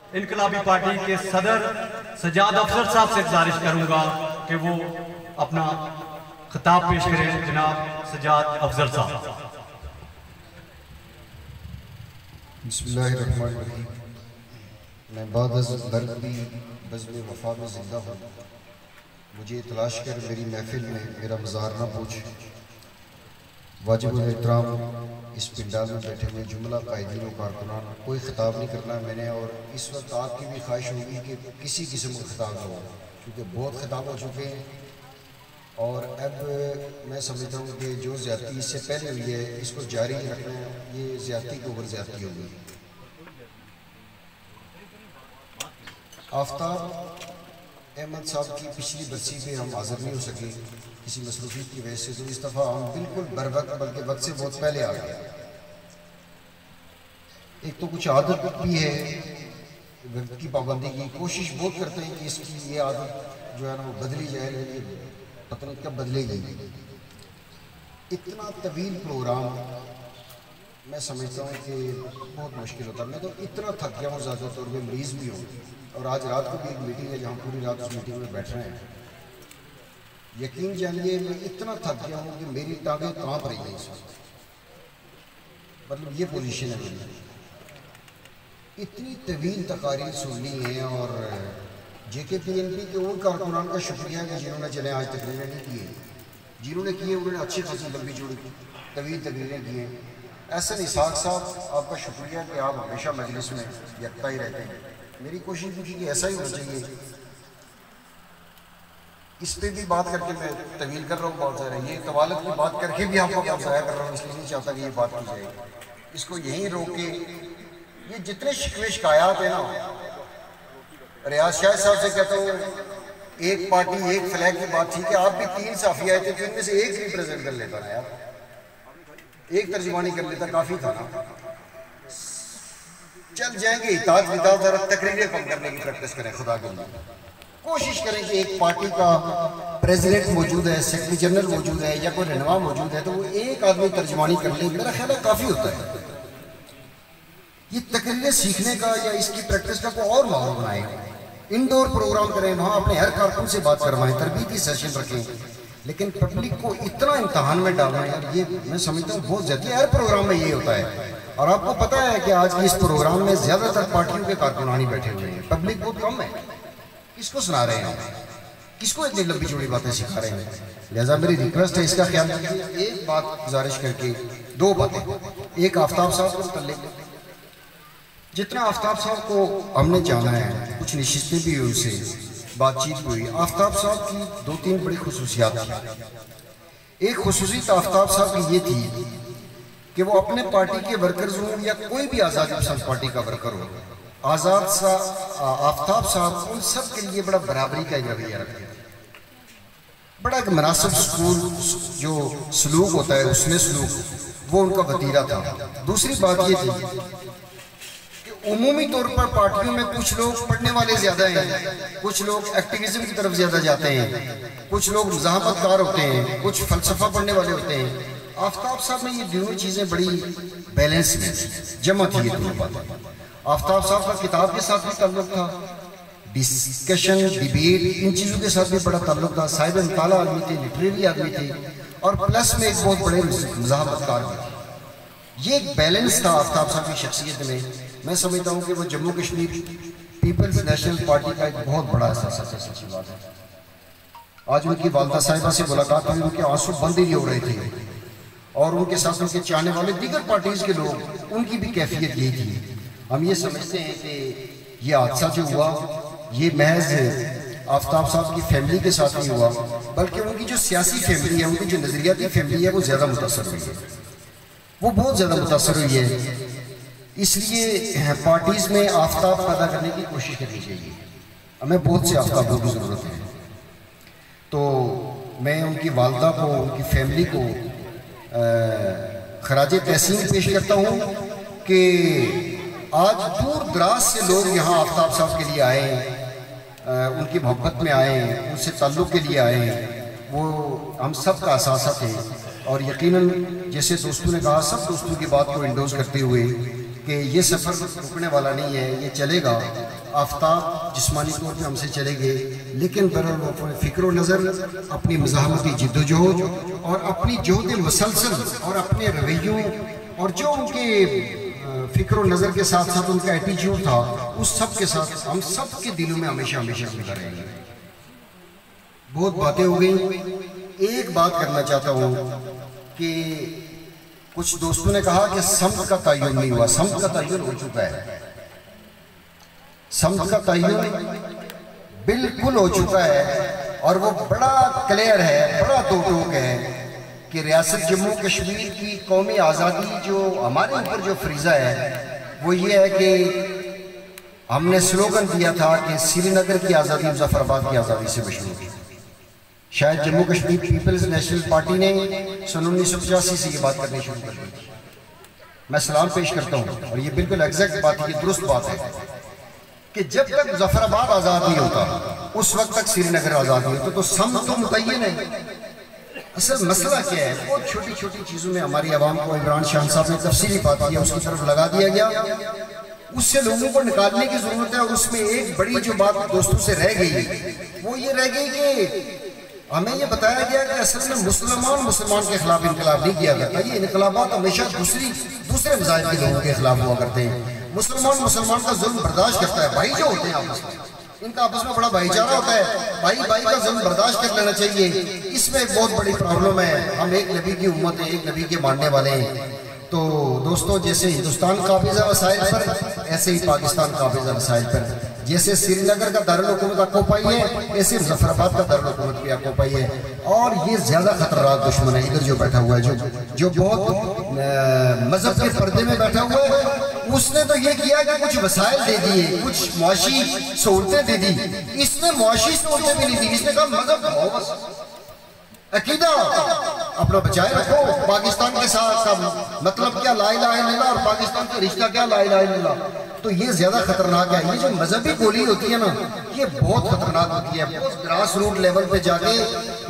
इनकलाबी party के सदर सजाद अफजर साहब से गुजारिश करूंगा कि वो अपना खिताब पेश करें। जनाब सजाद अफजर साहब। बिस्मिल्लाहिर्रहमानिर्रहीम। मैं बर्क़ी बज़्म वफ़ा में ज़िंदा हूँ, मुझे तलाश कर मेरी महफिल में मेरा मज़ार न पूछ। वाजिबुल एहतराम इस पिंडाल में बैठे हुए जुमला कायदीन व कारकुनान, कोई ख़िताब नहीं करना मैंने, और इस वक्त आपकी भी ख्वाहिश होगी कि किसी किस्म का ख़िताब न हो, क्योंकि बहुत ख़िताब हो चुके हैं। और अब मैं समझता हूँ कि जो ज़्यादती इससे पहले हुई है इसको जारी रखना, ये ज़्यादती के ऊपर ज़्यादती होगी। आफ्ताब अहमद साहब की पिछली बरसी पे हम हाज़िर नहीं हो सके किसी मसरूफियत की वजह से, तो इस दफ़ा हम बिल्कुल बर वक्त, बल्कि वक्त से बहुत पहले आ गए। एक तो कुछ आदत भी है वक्त की पाबंदी की, कोशिश बहुत करते हैं कि इसकी ये आदत जो है ना वो बदली जाए, लेकिन पता नहीं कब बदलेगी। इतना तवील प्रोग्राम मैं समझता हूँ कि बहुत मुश्किल होता है। मैं तो इतना थक गया हूँ, ज़्यादा तौर पर मरीज़ भी हूँ, और आज रात को भी एक मीटिंग है जहाँ पूरी रात उस मीटिंग में बैठ रहे हैं। यकीन जानिए मैं इतना थक गया हूँ कि मेरी टांगें कांप रही हैं इस वक्त, मतलब ये पोजीशन है मेरी। इतनी तवील तकारीर सुननी है, और JKPNP के उन कारकुनान का शुक्रिया है जिन्होंने चले आज तकरीरें नहीं की, जिन्होंने किए उन्होंने अच्छी खासी लंबी चौड़ी तवील तकरीरें की हैं। एहसन इसाक साहब आपका शुक्रिया कि आप हमेशा मजलिस में यकता ही रहते हैं। मेरी कोशिश भी कि ऐसा ही होना चाहिए। इस पर भी बात करके मैं तवील कर रहा हूँ बहुत सारे, ये तवालत की बात करके भी आपको बहुत ज़ाया कर रहा हूँ, इसलिए नहीं चाहता कि ये बात की जाए। इसको यहीं रोक के ये जितने शिकवे शिकायत है ना, रियाज शाह साहब से कहता हूँ एक पार्टी एक फ्लैग की बात ठीक है, आप भी 3 साफी आए थे तो इनमें से एक रिप्रेजेंट कर लेता ना यार, एक तर्जुमानी कर लेता काफ़ी था ना। चल जाएंगे इताद विताद, जरा तकरीरें कम करने की प्रैक्टिस करें खुदा के लिए। कोशिश करें कि एक पार्टी का प्रेसिडेंट मौजूद है, सेक्रेटरी जनरल मौजूद है, या कोई रहनुमा मौजूद है, तो वो एक आदमी तर्जुमानी कर ले, मेरा ख्याल है काफ़ी होता है। ये तकरीरें सीखने का या इसकी प्रैक्टिस का कोई और माहौल बनाए, इंडोर प्रोग्राम करें, वहाँ अपने हर कारकुन से बात करवाएं, तरबीती सेशन रखें, लेकिन पब्लिक को इतना इम्तहान में डालना यार, ये मैं समझता हूँ बहुत ज़्यादा। हर प्रोग्राम में ये होता है, और आपको पता है कि आज के इस प्रोग्राम में ज़्यादातर पार्टियों के कारकुनानी बैठे हुए हैं, पब्लिक बहुत कम है। किसको सुना रहे हैं, किसको इतनी लंबी चौड़ी बातें सिखा रहे हैं? लिहाजा मेरी रिक्वेस्ट है, इसका ख्याल रखिए। एक बात गुजारिश करके 2 बातें, एक आफ्ताब साहब को मुतल्लिक, जितना आफ्ताब साहब को हमने जाना है, कुछ नशिस्तें भी हुई, उनसे बातचीत हुई। आफ्ताब साहब की 2-3 बड़ी खुसूसियात थी। एक खुसूसियत आफ्ताब साहब की ये थी कि वो अपने पार्टी के वर्कर्स हों या कोई भी आज़ाद पसंद पार्टी का वर्कर हो, आफ्ताब साहब उन सब के लिए बड़ा बराबरी का रवैया रखते थे। बड़ा एक मुनासिब स्कूल जो सलूक होता है उसमें सलूक, वो उनका वतीरा था। दूसरी बात ये थी कि उमूमी तौर पर पार्टियों में कुछ लोग पढ़ने वाले ज़्यादा हैं, कुछ लोग एक्टिविज्म की तरफ ज़्यादा जाते हैं, कुछ लोग मुज़ाहमतकार होते हैं, कुछ फ़लसफ़ा पढ़ने वाले होते हैं। आफ्ताब साहब में ये दोनों चीज़ें बड़ी बैलेंस में जमा थी, ये दोनों बातें। आफ्ताब साहब का किताब के साथ भी ताल्लुक था, डिस्कशन डिबेट इन चीज़ों के साथ भी बड़ा ताल्लुक था। साहिब मुताला आदमी थे, लिटरेरी आदमी थे, और प्लस में एक बहुत बड़े मुज़ाहमतकार भी थे। ये एक बैलेंस था आफ्ताब साहब की शख्सियत में। मैं समझता हूँ कि वो Jammu Kashmir People's National Party का एक बहुत बड़ा एहसास है। सच्ची बात है, आज उनकी वालदा साहिबा से मुलाकात हुई, उनके आंसू बंद ही नहीं हो रहे थे, और उनके साथ उनके चाहने वाले दीगर पार्टीज के लोग, उनकी भी कैफियत यही थी। हम ये समझते हैं कि ये हादसा जो हुआ ये महज आफ्ताब साहब की फैमिली के साथ नहीं हुआ, बल्कि उनकी जो सियासी फैमिली है, उनकी जो नज़रियाती फैमिली है, वो ज़्यादा मुतासर हुई है, वो बहुत ज़्यादा मुतासर हुई है। इसलिए पार्टीज़ में आफ्ताब पैदा करने की कोशिश करनी चाहिए। हमें बहुत से आफ्ताबों की ज़रूरत है। तो मैं उनकी वालदा को, उनकी फैमिली को खराजे तहसीन पेश करता हूँ कि आज दूर दराज से लोग यहाँ आफ्ताब साहब के लिए आए हैं, उनकी मोहब्बत में आए हैं, उनसे ताल्लुक़ के लिए आए हैं। वो हम सब का असासा थे, और यकीनन जैसे दोस्तों ने कहा, सब दोस्तों की बात को इंडोज करते हुए कि ये सफ़र रुकने वाला नहीं है, ये चलेगा। आफ्ताब जिस्मानी तौर पे हमसे चले गए, लेकिन बहरहाल वो अपने फ़िक्र नज़र, अपनी मज़ाहमती जिद्दोजहद और अपनी जोहद मसलसल और अपने रवैयों और जो उनके फ़िक्र नज़र के साथ साथ उनका एटीट्यूड था, उस सब के साथ हम सब के दिलों में हमेशा हमेशा जिंदा रहेंगे। बहुत बातें हो गई, एक बात करना चाहता हूँ कि कुछ दोस्तों ने कहा कि समत का तयन नहीं हुआ। समत का तयन हो चुका है, समत का तयन बिल्कुल हो चुका है और वो बड़ा क्लियर है, बड़ा दो टोक है कि रियासत जम्मू कश्मीर की कौमी आज़ादी जो हमारे ऊपर जो फरीज़ा है वो ये है कि हमने स्लोगन दिया था कि श्रीनगर की आज़ादी मुजफ्फराबाद की आज़ादी से मशहूर है। शायद Jammu Kashmir People's National Party ने सन 1985 से ये बात करनी शुरू कर दी थी। मैं सलाम पेश करता हूँ और ये बिल्कुल एग्जैक्ट बात है, दुरुस्त बात है कि जब तक मुजफ्फराबाद आज़ाद नहीं होता उस वक्त तक श्रीनगर आज़ाद नहीं होता। तो सम तो मुतय्यन है। असल मसला क्या है, बहुत छोटी छोटी चीज़ों में हमारी आवाम को इमरान शाह साहब ने तफसीली बात की, उसकी तरफ लगा दिया गया, उससे लोगों को निकालने की ज़रूरत है। और उसमें एक बड़ी जो बात दोस्तों से रह गई वो ये रह गई कि हमें ये बताया गया कि असल में मुसलमान के खिलाफ इनकलाब नहीं किया करता। ये इनकलाबात हमेशा दूसरे मज़ाहिब के लोगों के खिलाफ हुआ करते हैं। मुसलमान का जुल्म बर्दाश्त करता है। भाई जो होते हैं आपस में, इनका आपस में बड़ा भाईचारा होता है, भाई का जुल्म बर्दाश्त कर लेना चाहिए। इसमें एक बहुत बड़ी प्रॉब्लम है। हम एक नबी की उम्मत है, एक नबी के मानने वाले हैं। तो दोस्तों, जैसे हिंदुस्तान काबिज़ वसाइल पर, ऐसे ही पाकिस्तान काबिज़ वसाइल पर। जैसे श्रीनगर का दारुल हुकूमत अकोपाई है, ऐसे मुजफ्फराबाद का दारुल हुकूमत भी अकोपाई है। और ये ज़्यादा खतरनाक दुश्मन है इधर जो बैठा हुआ है, जो बहुत मजहब के पर्दे में बैठा हुआ है। उसने तो ये किया कि कुछ वसाइल दे दिए, कुछ मुआशी सहूलतें दे दी। इसने मुआशी सहूलतें भी नहीं दी। इसने कहा मजहब बस अकीदा अपना बचाए रखो। पाकिस्तान के साथ का मतलब क्या, ला इलाहा इल्लल्लाह, और पाकिस्तान का रिश्ता क्या, ला इलाहा इल्लल्लाह। तो ये ज्यादा खतरनाक है। ये जो मजहबी गोली होती है ना, ये बहुत खतरनाक होती है। बहुत ग्रास रूट लेवल पे जाके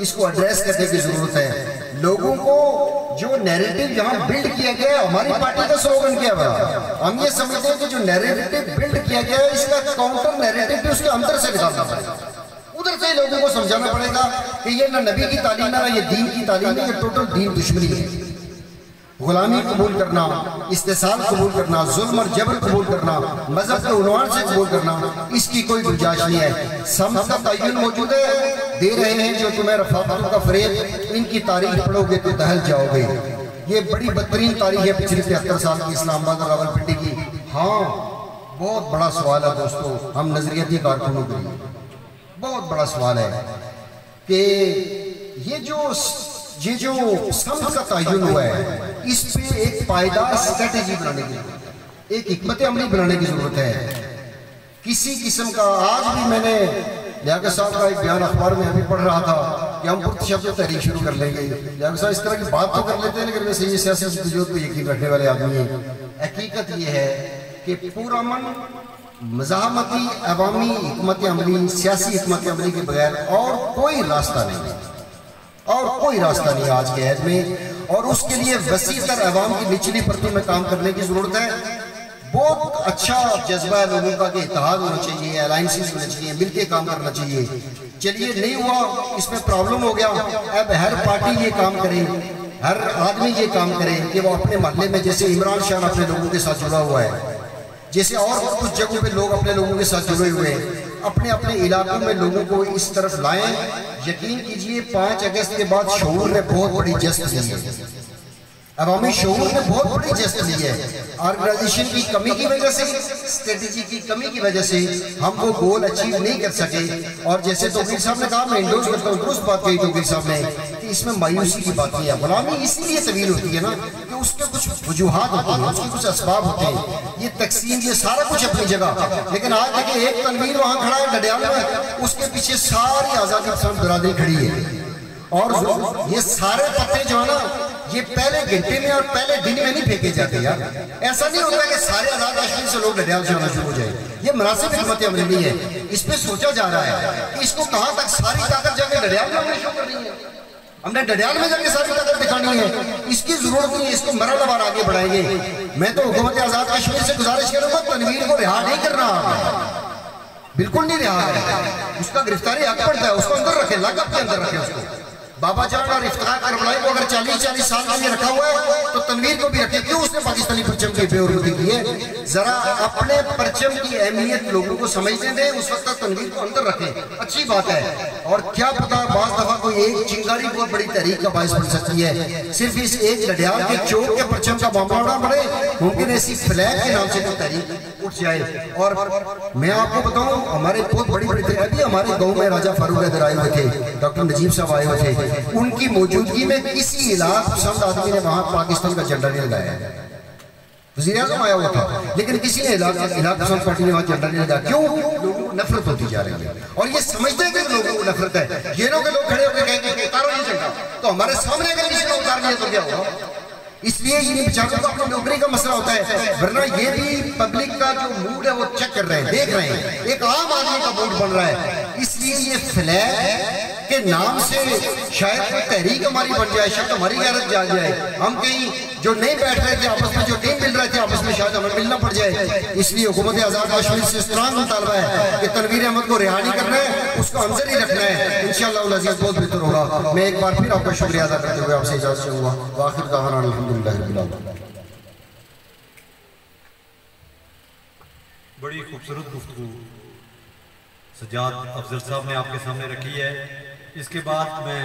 इसको एड्रेस करने की जरूरत है। लोगों को जो नैरेटिव यहाँ बिल्ड किया गया है, हमारी पार्टी का स्लोगन क्या है, हम ये समझते हैं कि जो नैरेटिव बिल्ड किया गया है, इसका काउंटर नैरेटिव भी उसके अंदर से निकालना पड़ेगा। उधर से लोगों को समझाना पड़ेगा कि ये ना नबी की तालीम है, ना ये दीन की तालीम है, ये टोटल दीन दुश्मनी है। गुलामी कबूल करना, इस्तेसाल कबूल करना, जुल्म और जबर कबूल करना, मजहब के उन्वान से कबूल करना, इसकी कोई गुंजाइश नहीं है। समत का तयन मौजूद है, दे रहे हैं जो तुम्हें रफाकतों का फरेब। इनकी तारीख पढ़ोगे तो दहल जाओगे। ये बड़ी बदतरीन तारीख है पिछले 73 साल की इस्लामाबाद और रावलपिंडी की। हाँ, बहुत बड़ा सवाल है दोस्तों, हम नजरियाती कारकुनों के लिए बहुत बड़ा सवाल है कि ये जो समत का तयन हुआ है, इस पे एक पायदार स्ट्रेटेजी बनाने की जरूरत है, एक हिकमत अमली बनाने की जरूरत है। किसी किस्म का, आज भी मैंने लियाकत साहब का एक बयान अखबार में अभी पढ़ रहा था कि हम पुरत शब्द तहरीक शुरू कर लेंगे। लियाकत साहब इस तरह की बात तो कर लेते हैं, लेकिन वैसे ये सियासी जद्दोजहद को यकीन रखने वाले आदमी हैं। हकीकत ये है कि पूरा मन मज़ाहमती अवामी हिकमत अमली, सियासी हिकमत अमली के बगैर और कोई रास्ता नहीं, और कोई रास्ता नहीं आज के ऐद में। और उसके लिए वसी तर अवाम की निचली परतों में काम करने की जरूरत है। बहुत अच्छा जज्बा है लोगों का कि इत्तेहाद होना चाहिए, अलायंसेस होने चाहिए, मिलकर काम करना चाहिए। चलिए, नहीं हुआ, इसमें प्रॉब्लम हो गया। अब हर पार्टी ये काम करे, हर आदमी ये काम करे कि वो अपने मोहल्ले में, जैसे इमरान शाह अपने लोगों के साथ जुड़ा हुआ है, जैसे और कुछ जगहों पे लोग अपने लोगों के साथ जुड़े हुए हैं, अपने अपने इलाकों में लोगों को इस तरफ लाएं। यकीन कीजिए, 5 अगस्त के बाद शऊर ने बहुत बड़ी जस्त ली है, अवामी शऊर ने बहुत बड़ी जस्त ली है। ऑर्गेनाइजेशन की कमी की वजह से, स्ट्रेटेजी की कमी की वजह से हम वो गोल अचीव नहीं कर सके। और जैसे तौकीर साहब ने कहा, मैं इंडोज करता हूँ, दुरुस्त बात कही तौकीर साहब ने कि इसमें मायूसी की बात नहीं है। गुलामी इसलिए तवील होती है ना कि उसके कुछ वजूहात होती हैं, उसके कुछ असबाब होते हैं। ये तकसीम, ये सारा कुछ अपनी जगह, लेकिन आज देखिए एक तनवीर वहाँ खड़ा है डडियाल में, उसके पीछे सारी आज़ादी पसंद बरादरी खड़ी है। और ये सारे पत्ते जो है ना, ये पहले घंटे में और पहले दिन में नहीं फेंके जाते यार। ऐसा नहीं होता कि सारे आजाद कश्मीर से लोग डडियाल से आना शुरू हो जाए। ये मुनासिब हिकमत अमली नहीं है। इस पे सोचा जा रहा है कि इसको कहां तक सारी ताकत जाके डडियाल में हमने शुरू करनी है, हमने डडियाल में जाके सारी ताकत दिखानी है। इसकी जरूरत नहीं है, इसको मरहलेवार आगे बढ़ाएंगे। मैं तो हुकूमत आजाद कश्मीर से गुजारिश करूंगा, तनवीर को रिहा नहीं करना। बिल्कुल नहीं रिहा करें, उसका गिरफ्तारी हक पड़ता है, उसको अंदर रखें, लॉकअप के अंदर रखें उसको। बाबा जान और इफ्तिखार करबलाई को अगर 40-40 साल के लिए रखा हुआ है तो तनवीर को भी रखे। क्यों उसने पाकिस्तानी परचम की बेहरमती की है? जरा अपने परचम की अहमियत लोगों को समझने दें, उस वक्त तक तनवीर को अंदर रखें, अच्छी बात है। और क्या पता बाज दफा कोई एक चिंगारी बहुत बड़ी तहरीक का बायस बन सकती है। सिर्फ इस एक लडियाल के चौक के परचम का मामला ना बढ़े, मुमकिन ऐसी फ्लैग के नाम से कोई तहरीक उठ जाए। और मैं आपको बताऊं, हमारे बहुत बड़ी बड़ी अभी हमारे गाँव में राजा फारूक इधर आए हुए थे, डॉक्टर नजीब साहब आए हुए थे, उनकी मौजूदगी में किसी इलाका पसंद आदमी ने वहां पाकिस्तान का झंडा नहीं लगाया। वज़ीर आज़म आया हुआ था, लेकिन किसी ने इलाका पसंद पार्टी ने वहां झंडा नहीं लगाया। क्यों? लोगों को नफरत होती जा रही है और ये समझते हैं कि लोगों को नफरत है। ये लोग खड़े होकर कहेंगे उतारो ये झंडा, तो हमारे सामने अगर किसी ने उतार लिया तो क्या होगा? इसलिए इन बेचारों का अपनी नौकरी का मसला होता है, वरना ये भी पब्लिक का जो मूड है वो चेक कर रहे हैं, देख रहे हैं, एक आम आदमी का मूड बन रहा है। इसलिए ये फ्लैग के नाम से शायद कोई तहरीक हमारी बन जाए, शायद हमारी गैरत जाग जाए, हम कहीं जो नहीं बैठ रहे थे आपस में, जो नहीं मिल रहे थे आपस में, शायद हमें मिलना पड़ जाए। इसलिए हुकूमत आज़ाद कश्मीर से स्ट्रांग मुतालबा है कि तनवीर अहमद को रिहा नहीं करना है, उसको अंदर ही रखना है। इंशाअल्लाह अज़ीज़ बहुत बेहतर होगा। मैं एक बार फिर आपका शुक्रिया अदा करते हुए आपसे इजाज़त चाहूँगा। वाखिर दावाना अल्हम्दुलिल्लाह रब्बिल आलमीन। बड़ी खूबसूरत गुफ्तगू सज्जाद अफजल साहब ने आपके सामने रखी है। इसके बाद मैं